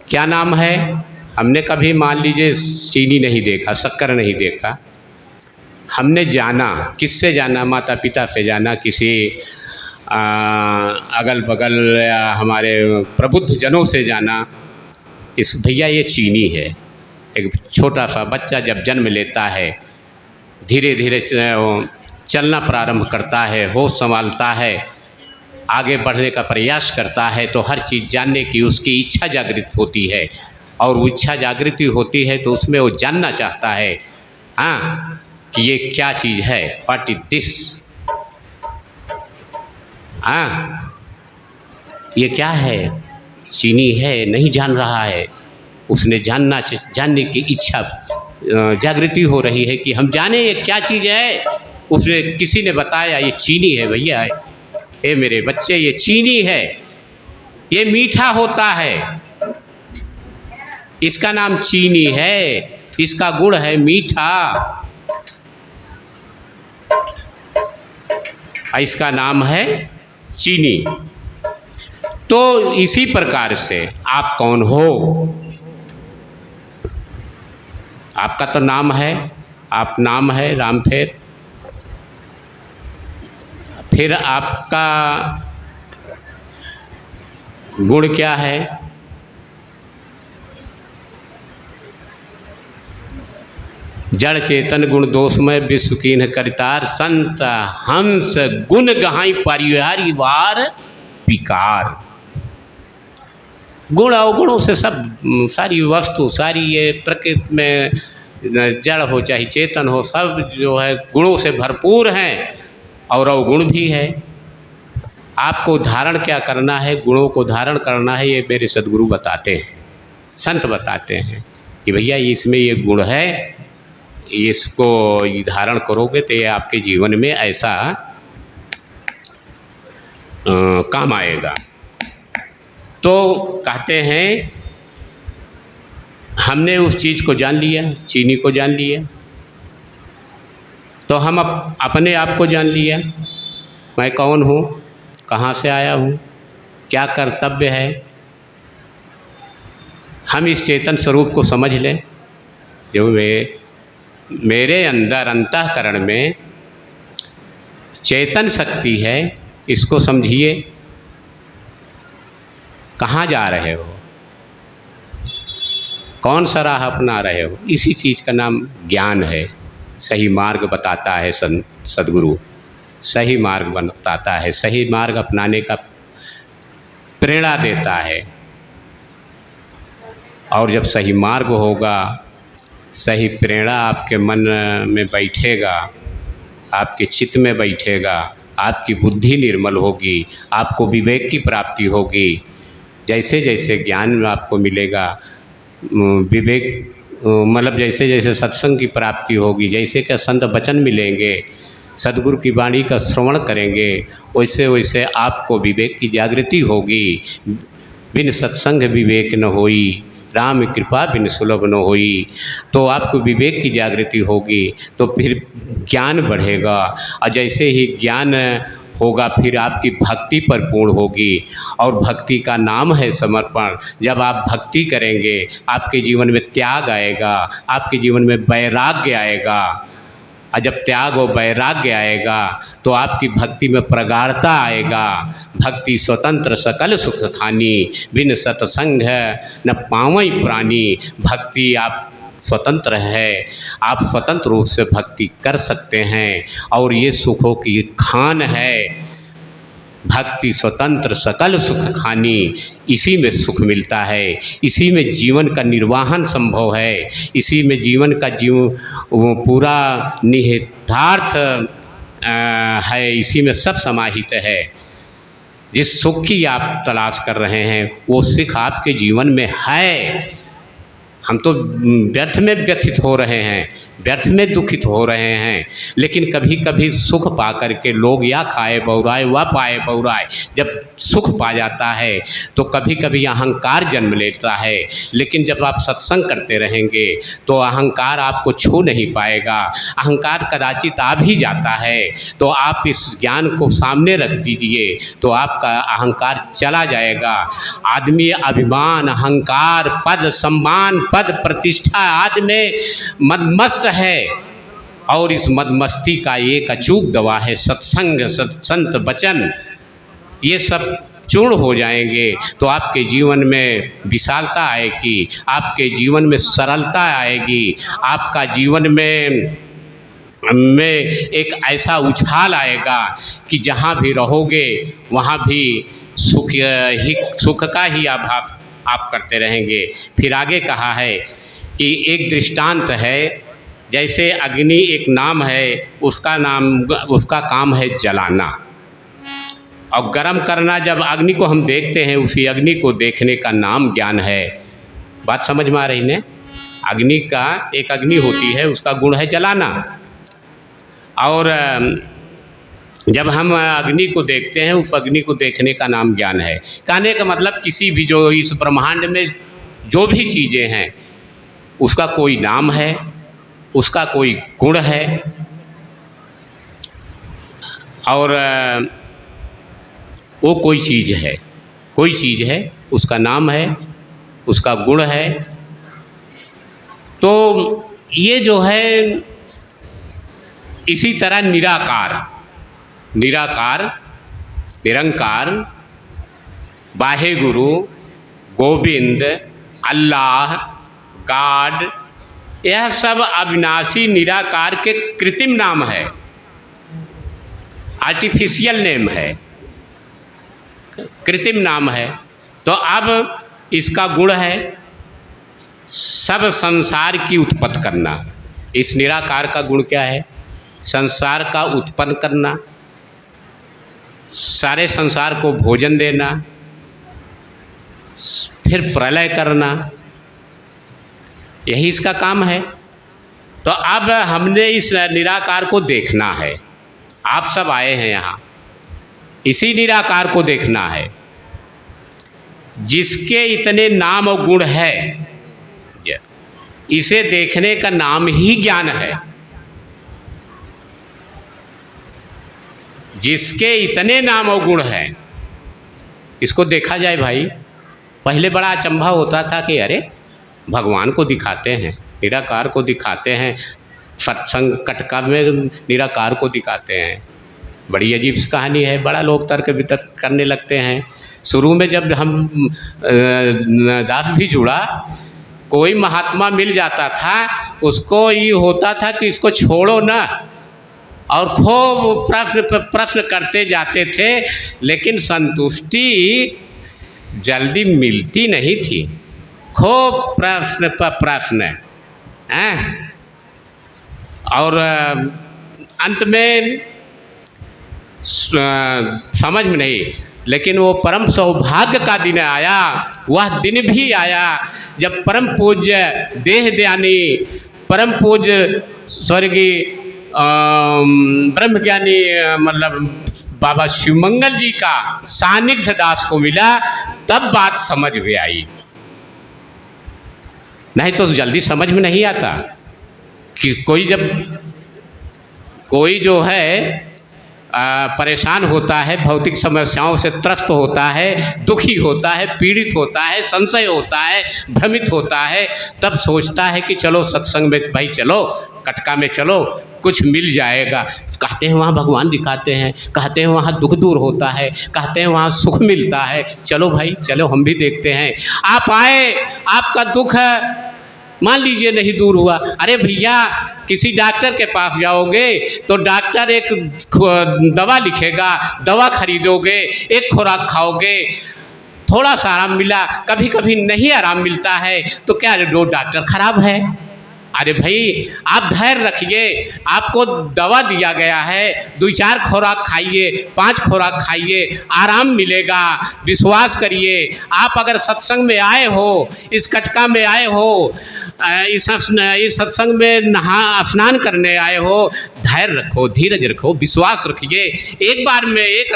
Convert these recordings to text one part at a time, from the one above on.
क्या नाम है? हमने कभी मान लीजिए चीनी नहीं देखा, शक्कर नहीं देखा, हमने जाना, किससे जाना? माता पिता से जाना, किसी अगल बगल या हमारे प्रबुद्ध जनों से जाना। इस भैया ये चीनी है। एक छोटा सा बच्चा जब जन्म लेता है, धीरे धीरे चलना प्रारंभ करता है, होश संभालता है, आगे बढ़ने का प्रयास करता है, तो हर चीज़ जानने की उसकी इच्छा जागृत होती है, और वो इच्छा जागृति होती है तो उसमें वो जानना चाहता है हाँ कि ये क्या चीज़ है, व्हाट इज दिस, हाँ ये क्या है, चीनी है, नहीं जान रहा है, उसने जानने की इच्छा जागृति हो रही है कि हम जाने ये क्या चीज़ है। उसने किसी ने बताया ये चीनी है भैया, ये मेरे बच्चे ये चीनी है, ये मीठा होता है, इसका नाम चीनी है, इसका गुण है मीठा, इसका नाम है चीनी। तो इसी प्रकार से आप कौन हो? आपका तो नाम है, आप नाम है रामफेर, फिर आपका गुण क्या है? जड़ चेतन गुण दोषमय विश्व कीन्ह करितार, संत हंस गुण गहाई परिहारी वार विकार। गुण अवगुणों से सब सारी वस्तु, सारी ये प्रकृति में जड़ हो चाहे चेतन हो, सब जो है गुणों से भरपूर हैं और अवगुण भी है। आपको धारण क्या करना है? गुणों को धारण करना है, ये मेरे सदगुरु बताते हैं, संत बताते हैं कि भैया इसमें ये गुण है, इसको धारण करोगे तो ये आपके जीवन में ऐसा काम आएगा। तो कहते हैं हमने उस चीज़ को जान लिया, चीनी को जान लिया, तो हम अपने आप को जान लिया, मैं कौन हूँ, कहाँ से आया हूँ, क्या कर्तव्य है। हम इस चेतन स्वरूप को समझ लें, जो मेरे अंदर अंतःकरण में चेतन शक्ति है, इसको समझिए। कहाँ जा रहे हो, कौन सा राह अपना रहे हो, इसी चीज़ का नाम ज्ञान है। सही मार्ग बताता है सदगुरु, सही मार्ग बताता है, सही मार्ग अपनाने का प्रेरणा देता है। और जब सही मार्ग होगा, सही प्रेरणा आपके मन में बैठेगा, आपके चित्त में बैठेगा, आपकी बुद्धि निर्मल होगी, आपको विवेक की प्राप्ति होगी। जैसे जैसे ज्ञान आपको मिलेगा, विवेक मतलब जैसे जैसे सत्संग की प्राप्ति होगी, जैसे कि संत वचन मिलेंगे, सदगुरु की वाणी का श्रवण करेंगे, वैसे वैसे आपको विवेक की जागृति होगी। बिन सत्संग विवेक न होई, राम कृपा बिन सुलभ न होई। तो आपको विवेक की जागृति होगी तो फिर ज्ञान बढ़ेगा, और जैसे ही ज्ञान होगा फिर आपकी भक्ति पर पूर्ण होगी, और भक्ति का नाम है समर्पण। जब आप भक्ति करेंगे आपके जीवन में त्याग आएगा, आपके जीवन में वैराग्य आएगा, और जब त्याग और वैराग्य आएगा तो आपकी भक्ति में प्रगाढ़ता आएगा। भक्ति स्वतंत्र सकल सुख खानी, बिन सत्संग न पावई प्राणी। भक्ति आप स्वतंत्र है, आप स्वतंत्र रूप से भक्ति कर सकते हैं, और ये सुखों की खान है। भक्ति स्वतंत्र सकल सुख खानी, इसी में सुख मिलता है, इसी में जीवन का निर्वाहन संभव है, इसी में जीवन का वो पूरा निहितार्थ है, इसी में सब समाहित है। जिस सुख की आप तलाश कर रहे हैं वो सुख आपके जीवन में है। हम तो व्यर्थ में व्यथित हो रहे हैं, व्यर्थ में दुखित हो रहे हैं। लेकिन कभी कभी सुख पा कर के लोग या खाए बहुराए व पाए बहुराए, जब सुख पा जाता है तो कभी कभी अहंकार जन्म लेता है। लेकिन जब आप सत्संग करते रहेंगे तो अहंकार आपको छू नहीं पाएगा। अहंकार कदाचित आ भी जाता है तो आप इस ज्ञान को सामने रख दीजिए तो आपका अहंकार चला जाएगा। आदमी अभिमान, अहंकार, पद सम्मान, पद प्रतिष्ठा आदि में मदमस्त है, और इस मदमस्ती का एक अचूक दवा है सत्संग, सत्संत वचन। ये सब चूर्ण हो जाएंगे तो आपके जीवन में विशालता आएगी, आपके जीवन में सरलता आएगी, आपका जीवन में एक ऐसा उछाल आएगा कि जहाँ भी रहोगे वहाँ भी सुख का ही आभास आप करते रहेंगे। फिर आगे कहा है कि एक दृष्टांत है, जैसे अग्नि एक नाम है, उसका काम है जलाना और गर्म करना। जब अग्नि को हम देखते हैं, उसी अग्नि को देखने का नाम ज्ञान है। बात समझ में आ रही ने? अग्नि का एक अग्नि होती है, उसका गुण है जलाना, और जब हम अग्नि को देखते हैं, उस अग्नि को देखने का नाम ज्ञान है। कहने का मतलब किसी भी जो इस ब्रह्मांड में जो भी चीज़ें हैं उसका कोई नाम है, उसका कोई गुण है, और वो कोई चीज़ है, उसका नाम है, उसका गुण है। तो ये जो है इसी तरह निराकार, निरंकार, वाहे गुरु, गोविंद, अल्लाह, गॉड, यह सब अविनाशी निराकार के कृत्रिम नाम है, आर्टिफिशियल नेम है, कृत्रिम नाम है। तो अब इसका गुण है सब संसार की उत्पत्ति करना। इस निराकार का गुण क्या है? संसार का उत्पन्न करना, सारे संसार को भोजन देना, फिर प्रलय करना, यही इसका काम है। तो अब हमने इस निराकार को देखना है। आप सब आए हैं यहाँ, इसी निराकार को देखना है जिसके इतने नाम और गुण है। इसे देखने का नाम ही ज्ञान है। जिसके इतने नाम और गुण हैं, इसको देखा जाए भाई। पहले बड़ा अचंभा होता था कि अरे भगवान को दिखाते हैं, निराकार को दिखाते हैं, सत्संग कटका में निराकार को दिखाते हैं। बड़ी अजीब सी कहानी है। बड़ा लोग तर्क वितर्क करने लगते हैं। शुरू में जब हम दास भी जुड़ा, कोई महात्मा मिल जाता था, उसको ये होता था कि इसको छोड़ो ना, और खूब प्रश्न करते जाते थे, लेकिन संतुष्टि जल्दी मिलती नहीं थी। खूब प्रश्न पर प्रश्न हैं, और अंत में समझ में नहीं। लेकिन वो परम सौभाग्य का दिन आया, वह दिन भी आया जब परम पूज्य देहदयानी, परम पूज्य स्वर्गीय ब्रह्मज्ञानी मतलब बाबा शिवमंगल जी का सानिध्य दास को मिला, तब बात समझ में आई। नहीं तो जल्दी समझ में नहीं आता कि कोई जो है परेशान होता है, भौतिक समस्याओं से त्रस्त होता है, दुखी होता है, पीड़ित होता है, संशय होता है, भ्रमित होता है, तब सोचता है कि चलो सत्संग में भाई, चलो कटका में चलो, कुछ मिल जाएगा। कहते हैं वहाँ भगवान दिखाते हैं, कहते हैं वहाँ दुख दूर होता है, कहते हैं वहाँ सुख मिलता है, चलो भाई चलो हम भी देखते हैं। आप आए, आपका दुख मान लीजिए नहीं दूर हुआ, अरे भैया किसी डॉक्टर के पास जाओगे तो डॉक्टर एक दवा लिखेगा, दवा खरीदोगे, एक खुराक खाओगे, थोड़ा सा आराम मिला, कभी कभी नहीं आराम मिलता है, तो क्या वो डॉक्टर खराब है? अरे भाई आप धैर्य रखिए, आपको दवा दिया गया है, 2-4 खुराक खाइए, 5 खुराक खाइए, आराम मिलेगा, विश्वास करिए। आप अगर सत्संग में आए हो, इस कटका में आए हो, इस सत्संग में स्नान करने आए हो, धैर्य रखो, धीरज रखो, विश्वास रखिए। एक बार में एक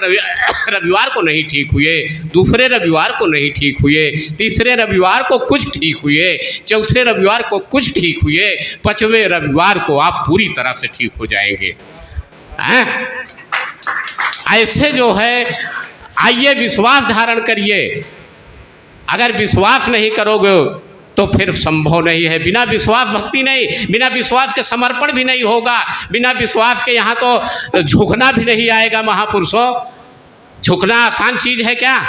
रविवार को नहीं ठीक हुए, दूसरे रविवार को नहीं ठीक हुए, तीसरे रविवार को कुछ ठीक हुए, चौथे रविवार को कुछ ठीक हुए, 5वें रविवार को आप पूरी तरह से ठीक हो जाएंगे। हैं? ऐसे जो है, आइए विश्वास धारण करिए। अगर विश्वास नहीं करोगे तो फिर संभव नहीं है। बिना विश्वास भक्ति नहीं, बिना विश्वास के समर्पण भी नहीं होगा, बिना विश्वास के यहाँ तो झुकना भी नहीं आएगा। महापुरुषों, झुकना आसान चीज़ है क्या?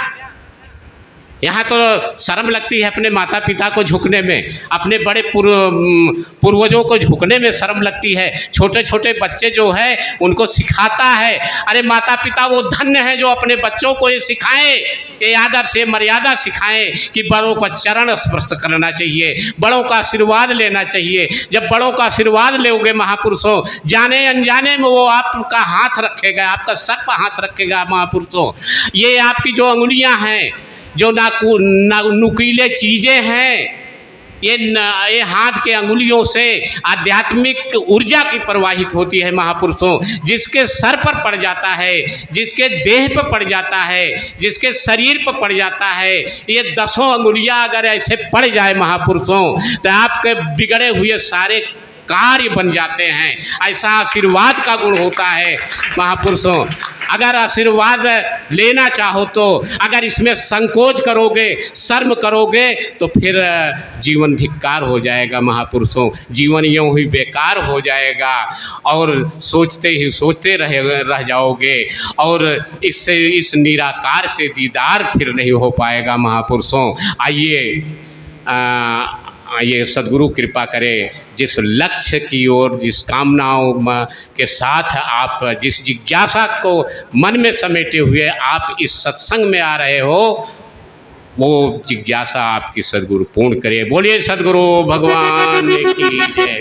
यहाँ तो शर्म लगती है अपने माता पिता को झुकने में, अपने बड़े पूर्वजों को झुकने में शर्म लगती है। छोटे छोटे बच्चे जो है उनको सिखाता है। अरे माता पिता वो धन्य है जो अपने बच्चों को ये सिखाएं, ये आदर से मर्यादा सिखाएं कि बड़ों का चरण स्पर्श करना चाहिए, बड़ों का आशीर्वाद लेना चाहिए। जब बड़ों का आशीर्वाद लोगे महापुरुषों, जाने अनजाने में वो आपका हाथ रखेगा, आपका सर पर हाथ रखेगा। महापुरुषों, ये आपकी जो अंगुलियाँ हैं, जो नुकीले चीज़ें हैं, ये हाथ के अंगुलियों से आध्यात्मिक ऊर्जा की प्रवाहित होती है। महापुरुषों, जिसके सर पर पड़ जाता है, जिसके देह पर पड़ जाता है, जिसके शरीर पर पड़ जाता है, ये 10 अंगुलियां अगर ऐसे पड़ जाए महापुरुषों, तो आपके बिगड़े हुए सारे कार्य बन जाते हैं। ऐसा आशीर्वाद का गुण होता है। महापुरुषों, अगर आशीर्वाद लेना चाहो तो अगर इसमें संकोच करोगे, शर्म करोगे, तो फिर जीवन धिक्कार हो जाएगा। महापुरुषों, जीवन यूँ ही बेकार हो जाएगा और सोचते ही सोचते रह जाओगे और इस निराकार से दीदार फिर नहीं हो पाएगा। महापुरुषों, आइए सद्गुरु कृपा करे, जिस लक्ष्य की ओर, जिस कामनाओं के साथ आप जिस जिज्ञासा को मन में समेटे हुए आप इस सत्संग में आ रहे हो, वो जिज्ञासा आपकी सद्गुरु पूर्ण करे। बोलिए सद्गुरु भगवान की जय।